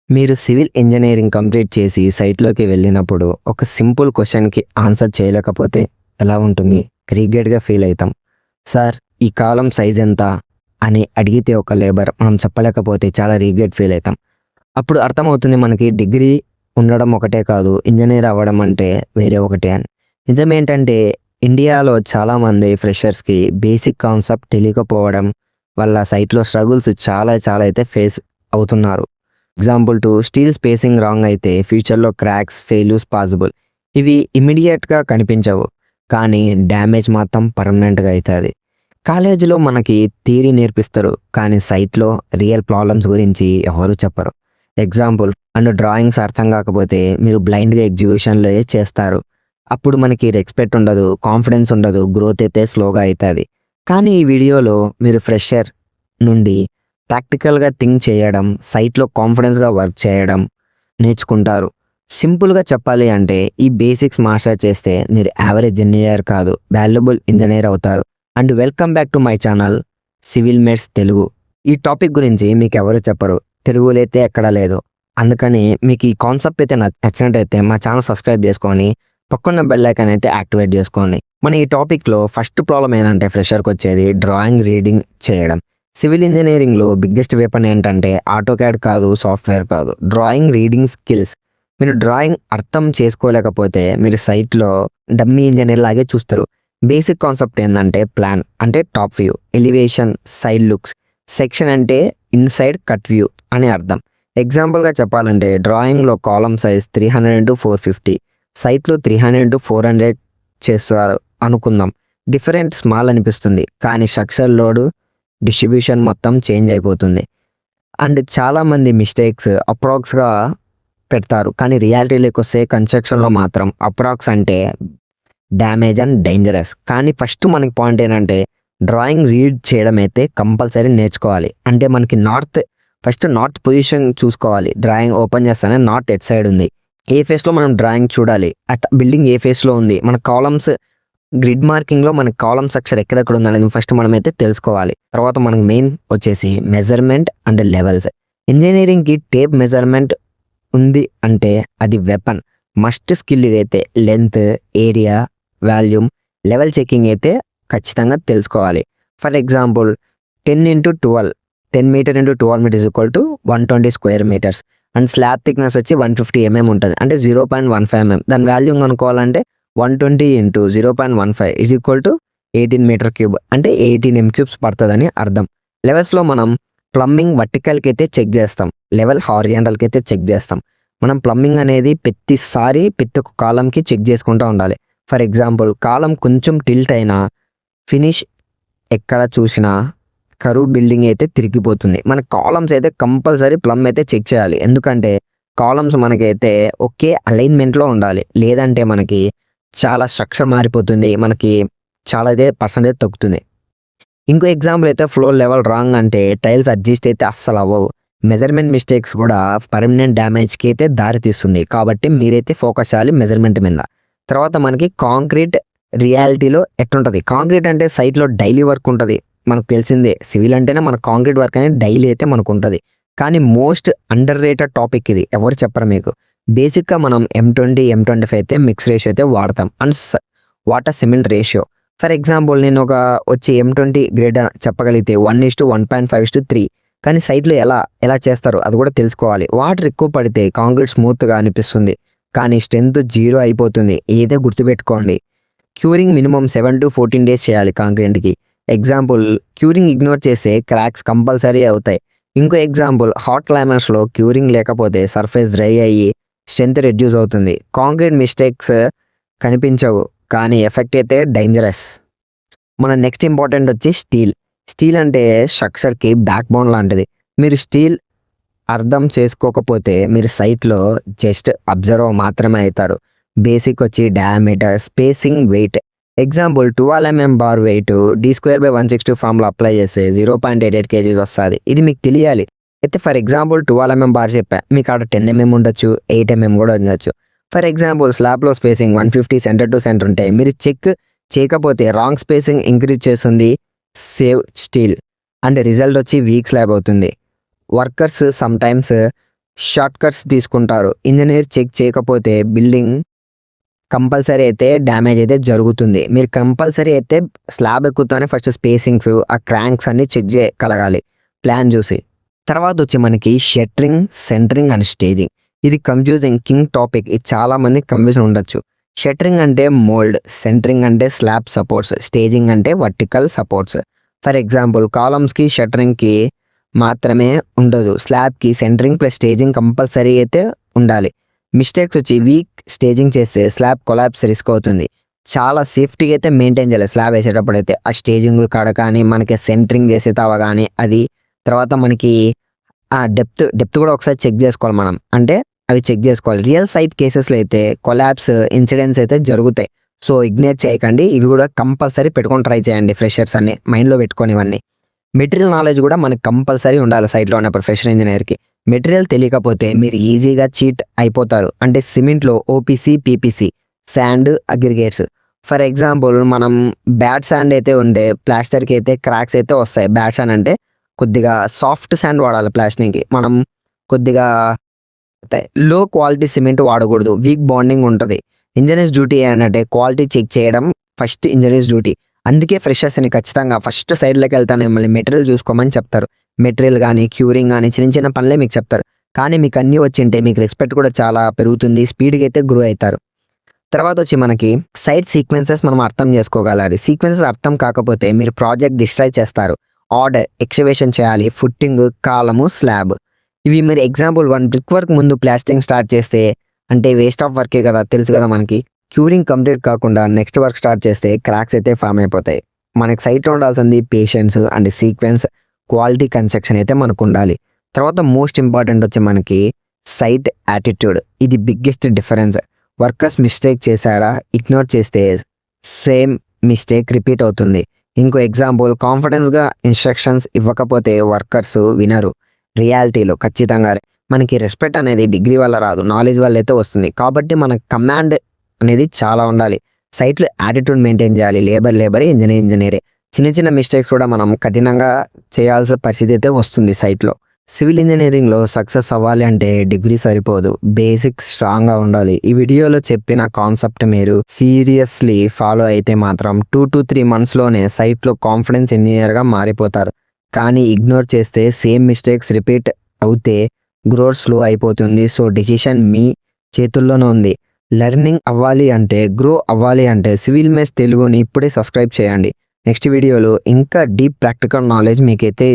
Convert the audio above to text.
మీరు civil engineering complete చేసి సైట్‌లోకి వెళ్ళినప్పుడు, ఒక సింపుల్ క్వెషన్‌కి ఆన్సర్ చేయలేకపోతే ఎలా ఉంటుంది? రిగ్రెట్‌గా ఫీల్ అయితాం. సార్ ఈ కాలమ్ సైజ్ ఎంత? అని అడిగితే ఒక లేబర్ మనం చెప్పలేకపోతే చాలా రిగ్రెట్ ఫీల్ అయితాం. అప్పుడు అర్థమవుతుంది మనకి డిగ్రీ ఉండడం ఒకటే కాదు, ఇంజనీర్ అవ్వడం అంటే వేరే ఒకటే అని. నిజమేంటంటే ఇండియాలో చాలామంది ఫ్రెషర్స్‌కి బేసిక్ కాన్సెప్ట్ తెలియకపోవడం వల్ల సైట్‌లో స్ట్రగుల్స్ చాలా చాలా అయితే ఫేస్ అవుతున్నారు. ఎగ్జాంపుల్ స్టీల్ స్పేసింగ్ రాంగ్ అయితే ఫ్యూచర్లో క్రాక్స్, ఫెయిల్యూర్స్ పాసిబుల్. ఇవి ఇమ్మీడియట్‌గా కనిపించవు, కానీ డ్యామేజ్ మాత్రం పర్మనెంట్‌గా అవుతుంది. కాలేజీలో మనకి థియరీ నేర్పిస్తారు, కానీ సైట్లో రియల్ ప్రాబ్లమ్స్ గురించి ఎవరు చెప్పరు. ఎగ్జాంపుల్ డ్రాయింగ్స్ అర్థం కాకపోతే మీరు బ్లైండ్గా ఎగ్జిక్యూషన్లో చేస్తారు. అప్పుడు మనకి రెస్పెక్ట్ ఉండదు, కాన్ఫిడెన్స్ ఉండదు, గ్రోత్ అయితే స్లోగా అవుతుంది. కానీ ఈ వీడియోలో మీరు ఫ్రెషర్ నుండి ప్రాక్టికల్గా థింక్ చేయడం, సైట్లో కాన్ఫిడెన్స్గా వర్క్ చేయడం నేర్చుకుంటారు. సింపుల్గా చెప్పాలి అంటే ఈ బేసిక్స్ మాస్టర్ చేస్తే మీరు యావరేజ్ ఇంజనీర్ కాదు, వాల్యుబుల్ ఇంజనీర్ అవుతారు. And welcome back to my channel civil mates Telugu. ఈ టాపిక్ గురించి మీకు ఎవరు చెప్పరు, తెలుగులో అయితే ఎక్కడా లేదు. అందుకని మీకు ఈ కాన్సెప్ట్ అయితే నచ్చినట్టయితే మా ఛానల్ సబ్స్క్రైబ్ చేసుకొని పక్కన బెల్ ఐకాన్ అయితే యాక్టివేట్ చేసుకోండి. మన ఈ టాపిక్లో ఫస్ట్ ప్రాబ్లం ఏంటంటే ఫ్రెషర్కి వచ్చేది డ్రాయింగ్ రీడింగ్ చేయడం. సివిల్ ఇంజనీరింగ్లో బిగ్గెస్ట్ వెపన్ ఏంటంటే ఆటోక్యాడ్ కాదు, సాఫ్ట్వేర్ కాదు, డ్రాయింగ్ రీడింగ్ స్కిల్స్. మీరు డ్రాయింగ్ అర్థం చేసుకోలేకపోతే మీరు సైట్లో డమ్మీ ఇంజనీర్ లాగే చూస్తారు. బేసిక్ కాన్సెప్ట్ ఏంటంటే ప్లాన్ అంటే top view, elevation, side looks, section అంటే ఇన్సైడ్ కట్ వ్యూ అని అర్థం. ఎగ్జాంపుల్గా చెప్పాలంటే డ్రాయింగ్లో కాలమ్ సైజ్ 300x450, సైట్లో 300x400 చేస్తారు అనుకుందాం. డిఫరెంట్ స్మాల్ అనిపిస్తుంది, కానీ స్ట్రక్చర్ లోడ్ డిస్ట్రిబ్యూషన్ మొత్తం చేంజ్ అయిపోతుంది. అండ్ చాలామంది మిస్టేక్స్ అప్రాక్స్గా పెడతారు, కానీ రియాలిటీలోకి వస్తే కన్స్ట్రక్షన్లో మాత్రం అప్రాక్స్ అంటే డ్యామేజ్ అండ్ డేంజరస్. కానీ ఫస్ట్ మనకి పాయింట్ ఏంటంటే డ్రాయింగ్ రీడ్ చేయడం అయితే కంపల్సరీ నేర్చుకోవాలి. అంటే మనకి ఫస్ట్ నార్త్ పొజిషన్ చూసుకోవాలి. డ్రాయింగ్ ఓపెన్ చేస్తానే నార్త్ ఎట్ సైడ్ ఉంది, ఏ ఫేస్లో మనం డ్రాయింగ్ చూడాలి, అట్ బిల్డింగ్ ఏ ఫేస్లో ఉంది, మన కాలమ్స్ గ్రిడ్ మార్కింగ్లో మన కాలమ్ స్ట్రక్చర్ ఎక్కడెక్కడ ఉందనేది ఫస్ట్ మనమైతే తెలుసుకోవాలి. తర్వాత మనకు మెయిన్ వచ్చేసి మెజర్మెంట్ అండ్ లెవెల్స్. ఇంజనీరింగ్కి టేప్ మెజర్మెంట్ ఉంది అంటే అది వెపన్, మస్ట్ స్కిల్. ఇదైతే length, area, volume, level checking అయితే ఖచ్చితంగా తెలుసుకోవాలి. For example 10 meter into 12 meter equal 120 square meters. And slab thickness వచ్చి 150 mm ఉంటుంది, అంటే 0.15 mm. దాని వాల్యూ అనుకోవాలంటే 120 into 0.15 is equal 18 meter cube, అంటే 18 m³ పడుతుందని అర్థం. లెవెల్స్లో మనం ప్లంబింగ్ వర్టికల్కి అయితే చెక్ చేస్తాం, లెవెల్ హారిజాంటల్కి అయితే చెక్ చేస్తాం. మనం ప్లంబింగ్ అనేది ప్రతిసారి ప్రతి ఒక్క కాలంకి చెక్ చేసుకుంటూ ఉండాలి. ఫర్ ఎగ్జాంపుల్ కాలం కొంచెం టిల్ట్ అయినా, ఫినిష్ ఎక్కడ చూసినా కరువు బిల్డింగ్ అయితే తిరిగిపోతుంది. మన కాలమ్స్ అయితే కంపల్సరీ ప్లంబ్ అయితే చెక్ చేయాలి. ఎందుకంటే కాలమ్స్ మనకైతే ఒకే అలైన్మెంట్లో ఉండాలి, లేదంటే మనకి చాలా స్ట్రక్చర్ మారిపోతుంది, మనకి చాలా అయితే పర్సెంటేజ్ తగ్గుతుంది. ఇంకో ఎగ్జాంపుల్ అయితే ఫ్లోర్ లెవెల్ రాంగ్ అంటే టైల్స్ అడ్జస్ట్ అయితే అస్సలు అవ్వవు. మెజర్మెంట్ మిస్టేక్స్ కూడా పర్మనెంట్ డ్యామేజ్కి అయితే దారితీస్తుంది. కాబట్టి మీరైతే ఫోకస్ చేయాలి మెజర్మెంట్ మీద. తర్వాత మనకి కాంక్రీట్ రియాలిటీలో ఎట్లుంటుంది. కాంక్రీట్ అంటే సైట్లో డైలీ వర్క్ ఉంటుంది, మనకు తెలిసిందే. సివిల్ అంటేనే మన కాంక్రీట్ వర్క్ అనేది డైలీ అయితే మనకు ఉంటుంది. కానీ మోస్ట్ అండర్ రేటెడ్ టాపిక్ ఇది, ఎవరు చెప్పరు మీకు. బేసిక్గా మనం M20, M25 అయితే మిక్స్ రేషియో అయితే వాడతాం. And water cement ratio. For example నేను వచ్చి M20 గ్రేడ్ చెప్పగలిగితే 1:1.5:3. కానీ సైట్లో ఎలా చేస్తారు అది కూడా తెలుసుకోవాలి. వాటర్ ఎక్కువ పడితే కాంక్రీట్ స్మూత్గా అనిపిస్తుంది, కానీ స్ట్రెంత్ 0 అయిపోతుంది. ఏదో గుర్తుపెట్టుకోండి. క్యూరింగ్ మినిమం 7 to 14 days చేయాలి కాంక్రీట్కి. ఎగ్జాంపుల్ క్యూరింగ్ ఇగ్నోర్ చేస్తే క్రాక్స్ కంపల్సరీ అవుతాయి. ఇంకో ఎగ్జాంపుల్ హాట్ క్లైమేట్స్లో క్యూరింగ్ లేకపోతే సర్ఫేస్ డ్రై అయ్యి స్ట్రెంత్ రెడ్యూస్ అవుతుంది. కాంక్రీట్ మిస్టేక్స్ కనిపించవు, కానీ ఎఫెక్ట్ అయితే డేంజరస్. మన నెక్స్ట్ ఇంపార్టెంట్ వచ్చి స్టీల్. స్టీల్ అంటే స్ట్రక్చర్కి బ్యాక్ బోన్ లాంటిది. మీరు స్టీల్ అర్థం చేసుకోకపోతే మీరు సైట్లో జస్ట్ అబ్జర్వ్ మాత్రమే అవుతారు. బేసిక్ వచ్చి diameter, spacing, weight. Example 12 mm bar weight D²/160 formula apply చేస్తే 0.88 kg వస్తుంది. ఇది మీకు తెలియాలి. అయితే ఫర్ ఎగ్జాంపుల్ 12 mm బార్ చెప్పా, మీకు అక్కడ 10 mm ఉండొచ్చు, 8 mm కూడా ఉండొచ్చు. ఫర్ ఎగ్జాంపుల్ స్లాబ్లో స్పేసింగ్ 150 సెంటర్ టు సెంటర్ ఉంటాయి. మీరు చెక్ చేయకపోతే రాంగ్ స్పేసింగ్ ఇంక్రీజ్ చేస్తుంది సేవ్ స్టీల్, అండ్ రిజల్ట్ వచ్చి వీక్ స్లాబ్ అవుతుంది. Workers some times short cuts తీసుకుంటారు. ఇంజనీర్ చెక్ చేయకపోతే బిల్డింగ్ కంపల్సరీ అయితే డ్యామేజ్ అయితే జరుగుతుంది. మీరు కంపల్సరీ అయితే స్లాబ్ ఎక్కుతానే ఫస్ట్ స్పేసింగ్స్, ఆ క్రాంక్స్ అన్ని చెక్ చేయగలగాలి ప్లాన్ చూసి. తర్వాత వచ్చి మనకి షట్టరింగ్, సెంటరింగ్ అండ్ స్టేజింగ్. ఇది కన్ఫ్యూజింగ్ కింగ్ టాపిక్. ఇది చాలా మంది కన్ఫ్యూజన్ ఉండొచ్చు. షట్టరింగ్ అంటే మోల్డ్, సెంటరింగ్ అంటే స్లాబ్ సపోర్ట్స్, స్టేజింగ్ అంటే వర్టికల్ సపోర్ట్స్. ఫర్ ఎగ్జాంపుల్ కాలమ్స్కి షట్టరింగ్కి మాత్రమే ఉండదు, స్లాబ్కి సెంటరింగ్ ప్లస్ స్టేజింగ్ కంపల్సరీ అయితే ఉండాలి. మిస్టేక్స్ వచ్చి వీక్ స్టేజింగ్ చేస్తే స్లాబ్ కొలాప్స్ రిస్క్ అవుతుంది. చాలా సేఫ్టీగా అయితే మెయింటైన్ చేయాలి స్లాబ్ వేసేటప్పుడు అయితే. ఆ స్టేజింగ్ కాడ కానీ మనకి సెంటరింగ్ చేసే తావ కానీ అది. తర్వాత మనకి ఆ డెప్త్ కూడా ఒకసారి చెక్ చేసుకోవాలి మనం. అంటే అవి చెక్ చేసుకోవాలి. రియల్ సైట్ కేసెస్లో అయితే కొలాప్స్ ఇన్సిడెంట్స్ అయితే జరుగుతాయి. సో ఇగ్నోర్ చేయకండి. ఇవి కూడా కంపల్సరీ పెట్టుకొని ట్రై చేయండి ఫ్రెషర్స్ అన్ని మైండ్లో పెట్టుకొని. ఇవన్నీ మెటీరియల్ నాలెడ్జ్ కూడా మనకి కంపల్సరీ ఉండాలి సైట్లో ఉన్నప్పుడు ఫ్రెషర్ ఇంజనీర్కి. మెటీరియల్ తెలియకపోతే మీరు ఈజీగా చీట్ అయిపోతారు. అంటే సిమెంట్లో OPC, PPC, sand, aggregates. For example మనం బ్యాడ్ శాండ్ అయితే ఉండే ప్లాస్టర్కి అయితే క్రాక్స్ అయితే వస్తాయి. బ్యాడ్ శాండ్ అంటే కొద్దిగా సాఫ్ట్ శాండ్ వాడాలి ప్లాస్టరింగ్కి. మనం కొద్దిగా లో క్వాలిటీ సిమెంట్ వాడకూడదు, వీక్ బాండింగ్ ఉంటుంది. ఇంజనీర్స్ డ్యూటీ ఏంటంటే క్వాలిటీ చెక్ చేయడం ఫస్ట్ ఇంజనీర్స్ డ్యూటీ. అందుకే ఫ్రెషర్స్ని ఖచ్చితంగా ఫస్ట్ సైడ్లోకి వెళ్తాను మిమ్మల్ని మెటీరియల్ చూసుకోమని చెప్తారు. మెటీరియల్ కానీ క్యూరింగ్ కానీ చిన్న చిన్న పనులే మీకు చెప్తారు. కానీ మీకు అన్నీ వచ్చింటే మీకు రెస్పెక్ట్ కూడా చాలా పెరుగుతుంది, స్పీడ్గా అయితే గ్రో అవుతారు. తర్వాత వచ్చి మనకి సైట్ సీక్వెన్సెస్ మనం అర్థం చేసుకోగలాలి. సీక్వెన్సెస్ అర్థం కాకపోతే మీరు ప్రాజెక్ట్ డిస్ట్రాయ్ చేస్తారు. ఆర్డర్, ఎక్స్కవేషన్ చేయాలి, ఫుట్టింగ్, కాలము, స్లాబ్. ఇవి మీరు ఎగ్జాంపుల్ 1 బ్రిక్ వర్క్ ముందు ప్లాస్టింగ్ స్టార్ట్ చేస్తే అంటే వేస్ట్ ఆఫ్ వర్కే కదా, తెలుసు కదా మనకి. క్యూరింగ్ కంప్లీట్ కాకుండా నెక్స్ట్ వర్క్ స్టార్ట్ చేస్తే క్రాక్స్ అయితే ఫామ్ అయిపోతాయి. మనకి సైట్లో ఉండాల్సింది patience and sequence, quality construction అయితే మనకు ఉండాలి. తర్వాత మోస్ట్ ఇంపార్టెంట్ వచ్చి మనకి సైట్ యాటిట్యూడ్. ఇది బిగ్గెస్ట్ డిఫరెన్స్. వర్కర్స్ మిస్టేక్ చేశారా, ఇగ్నోర్ చేస్తే సేమ్ మిస్టేక్ రిపీట్ అవుతుంది. ఇంకో ఎగ్జాంపుల్, కాన్ఫిడెన్స్గా ఇన్స్ట్రక్షన్స్ ఇవ్వకపోతే వర్కర్స్ వినరు. రియాలిటీలో ఖచ్చితంగా మనకి రెస్పెక్ట్ అనేది డిగ్రీ వల్ల రాదు, నాలెడ్జ్ వల్ల అయితే వస్తుంది. కాబట్టి మన కమాండ్ అనేది చాలా ఉండాలి. సైట్లో యాటిట్యూడ్ మెయింటైన్ చేయాలి. లేబర్ ఇంజనీరే. చిన్న చిన్న మిస్టేక్స్ కూడా మనం కఠినంగా చేయాల్సిన పరిస్థితి అయితే వస్తుంది సైట్లో. సివిల్ ఇంజనీరింగ్లో సక్సెస్ అవ్వాలి అంటే డిగ్రీ సరిపోదు, బేసిక్ స్ట్రాంగ్గా ఉండాలి. ఈ వీడియోలో చెప్పిన కాన్సెప్ట్ మీరు సీరియస్లీ ఫాలో అయితే మాత్రం 2 to 3 monthsలోనే సైట్లో కాన్ఫిడెన్స్ ఇంజనీర్గా మారిపోతారు. కానీ ఇగ్నోర్ చేస్తే సేమ్ మిస్టేక్స్ రిపీట్ అవుతే గ్రోత్ స్లో అయిపోతుంది. సో డిసిషన్ మీ చేతుల్లోనే ఉంది. లెర్నింగ్ అవ్వాలి అంటే, గ్రో అవ్వాలి అంటే సివిల్ మేథ్స్ తెలుగుని ఇప్పుడే సబ్స్క్రైబ్ చేయండి. నెక్స్ట్ వీడియోలో ఇంకా డీప్ ప్రాక్టికల్ నాలెడ్జ్ మీకైతే